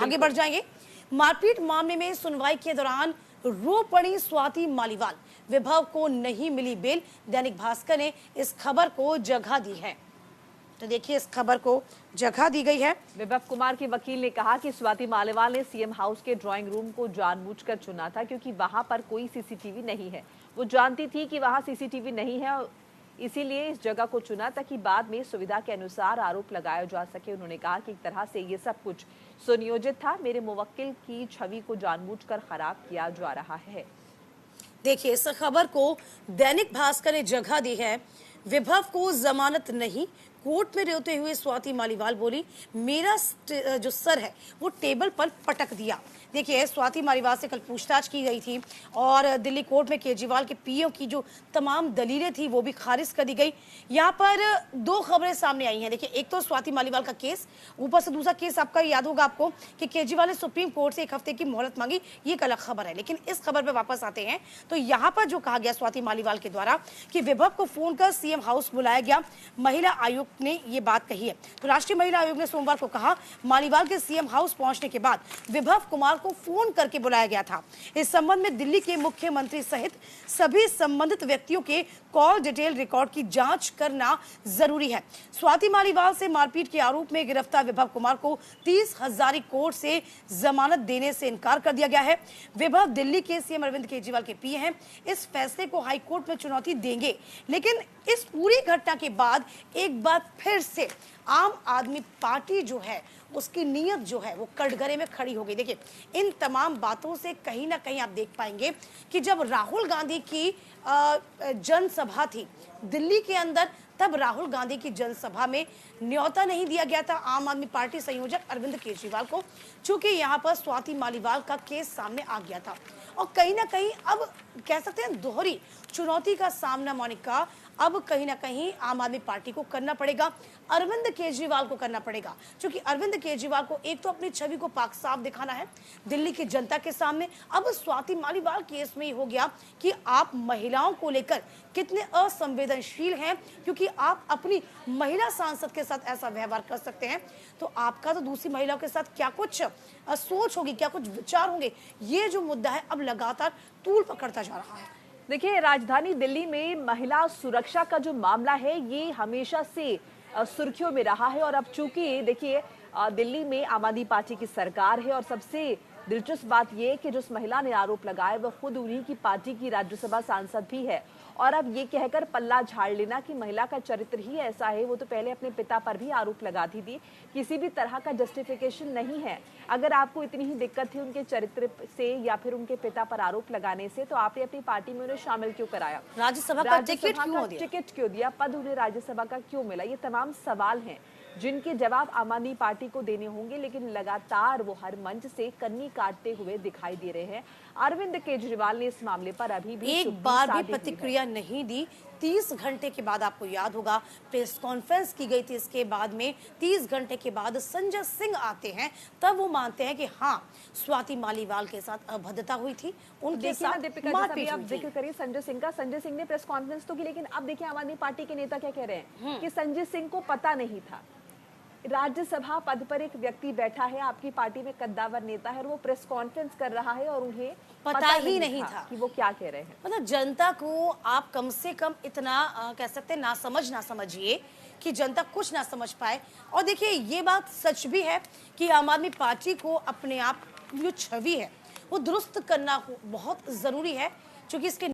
आगे बढ़ जाएंगे। मारपीट मामले में सुनवाई के दौरान रो पड़ी स्वाति मालीवाल, विभव को नहीं मिली बेल। दैनिक भास्कर ने इस खबर को जगह दी है, तो देखिए इस खबर को जगह दी गई है। विभव कुमार के वकील ने कहा कि स्वाति मालीवाल ने सीएम हाउस के ड्राइंग रूम को जानबूझकर चुना था क्योंकि वहां पर कोई सीसीटीवी नहीं है। वो जानती थी कि वहां सीसीटीवी नहीं है, इसीलिए इस जगह को चुना ताकि बाद में सुविधा के अनुसार आरोप लगाया जा सके। उन्होंने कहा कि एक तरह से ये सब कुछ सुनियोजित था, मेरे मुवक्किल की छवि को जानबूझकर खराब किया जा रहा है। देखिए इस खबर को दैनिक भास्कर ने जगह दी है। विभव को जमानत नहीं, कोर्ट में रोते हुए स्वाति मालीवाल बोली, मेरा जो सर है वो टेबल पर पटक दिया। देखिए स्वाति मालीवाल से कल पूछताछ की गई थी और दिल्ली कोर्ट में केजरीवाल के पीओ की जो तमाम दलीलें थी वो भी खारिज कर दी गई। यहाँ पर दो खबरें सामने आई हैं। देखिए एक तो स्वाति मालीवाल का केस, ऊपर से दूसरा केस आपका याद होगा आपको कि केजरीवाल ने सुप्रीम कोर्ट से 1 हफ्ते की मोहलत मांगी, ये एक अलग खबर है। लेकिन इस खबर पर वापस आते हैं तो यहाँ पर जो कहा गया स्वाति मालीवाल के द्वारा कि विभव को फोन कर सीएम हाउस बुलाया गया, महिला आयोग ने ये बात कही है। तो राष्ट्रीय महिला आयोग ने सोमवार को कहा मालीवाल के सीएम हाउस पहुंचने के बाद विभव कुमार को फोन करके बुलाया गया था। इस संबंध में दिल्ली के मुख्यमंत्री सहित सभी संबंधित व्यक्तियों के कॉल डिटेल रिकॉर्ड की जांच करना जरूरी है। स्वाति मालीवाल से मारपीट के आरोप में गिरफ्तार विभव कुमार को 30,000 कोर्ट से जमानत देने से इनकार कर दिया गया है। विभव दिल्ली के सीएम अरविंद केजरीवाल के पीए हैं। इस फैसले को हाई कोर्ट में चुनौती देंगे, लेकिन इस पूरी घटना के बाद एक बार फिर से आम आदमी पार्टी जो है उसकी नीयत जो है वो कटघरे में खड़ी हो गई। देखिए इन तमाम बातों से कहीं ना कहीं आप देख पाएंगे कि जब राहुल गांधी की जनसभा थी दिल्ली के अंदर, तब राहुल गांधी की जनसभा में न्योता नहीं दिया गया था आम आदमी पार्टी संयोजक अरविंद केजरीवाल को, चूंकि यहाँ पर स्वाति मालीवाल का केस सामने आ गया था। और कहीं ना कहीं अब कह सकते हैं दोहरी चुनौती का सामना मोनिका अब कहीं ना कहीं आम आदमी पार्टी को करना पड़ेगा, अरविंद केजरीवाल को करना पड़ेगा, क्योंकि अरविंद केजरीवाल को एक तो अपनी छवि को पाक साफ दिखाना है दिल्ली की जनता के सामने। अब स्वाति मालीवाल केस में ही हो गया कि आप महिलाओं को लेकर कितने असंवेदनशील हैं, क्योंकि आप अपनी महिला सांसद के साथ ऐसा व्यवहार कर सकते हैं तो आपका तो दूसरी महिलाओं के साथ क्या कुछ सोच होगी, क्या कुछ विचार होंगे। ये जो मुद्दा है अब लगातार तूल पकड़ता जा रहा है। देखिए राजधानी दिल्ली में महिला सुरक्षा का जो मामला है ये हमेशा से सुर्खियों में रहा है और अब चूंकि देखिए दिल्ली में आम आदमी पार्टी की सरकार है और सबसे दिलचस्प बात यह कि जो महिला ने आरोप लगाया वह खुद उन्हीं की पार्टी की राज्यसभा सांसद भी है। और अब ये कहकर पल्ला झाड़ लेना कि महिला का चरित्र ही ऐसा है, वो तो पहले अपने पिता पर भी आरोप लगाती थी, किसी भी तरह का जस्टिफिकेशन नहीं है। अगर आपको इतनी ही दिक्कत थी उनके चरित्र से या फिर उनके पिता पर आरोप लगाने से तो आपने अपनी पार्टी में उन्हें शामिल क्यों कराया, राज्यसभा का टिकट क्यों दिया, पद उन्हें राज्यसभा का क्यों मिला, ये तमाम सवाल हैं जिनके जवाब आम आदमी पार्टी को देने होंगे। लेकिन लगातार वो हर मंच से कन्नी काटते हुए दिखाई दे रहे हैं। अरविंद केजरीवाल ने इस मामले पर अभी भी एक बार भी प्रतिक्रिया नहीं दी। 30 घंटे के बाद आपको याद होगा प्रेस कॉन्फ्रेंस की गई थी, इसके बाद में 30 घंटे के बाद संजय सिंह आते हैं, तब वो मानते हैं कि हाँ स्वाति मालीवाल के साथ अभद्रता हुई थी, उनके साथ मारपीट हुई थी। जिक्र करिए संजय सिंह का, संजय सिंह ने प्रेस कॉन्फ्रेंस तो की, लेकिन अब देखिए आम आदमी पार्टी के नेता क्या कह रहे हैं कि संजय सिंह को पता नहीं था। राज्यसभा पद पर एक व्यक्ति बैठा है, आपकी पार्टी में कद्दावर नेता है और वो प्रेस कॉन्फ्रेंस कर रहा है और उन्हें पता ही नहीं था कि वो क्या कह रहे हैं। मतलब जनता को आप कम से कम इतना कह सकते हैं ना समझिए कि जनता कुछ ना समझ पाए। और देखिए ये बात सच भी है कि आम आदमी पार्टी को अपने आप जो छवि है वो दुरुस्त करना बहुत जरूरी है, क्योंकि इसके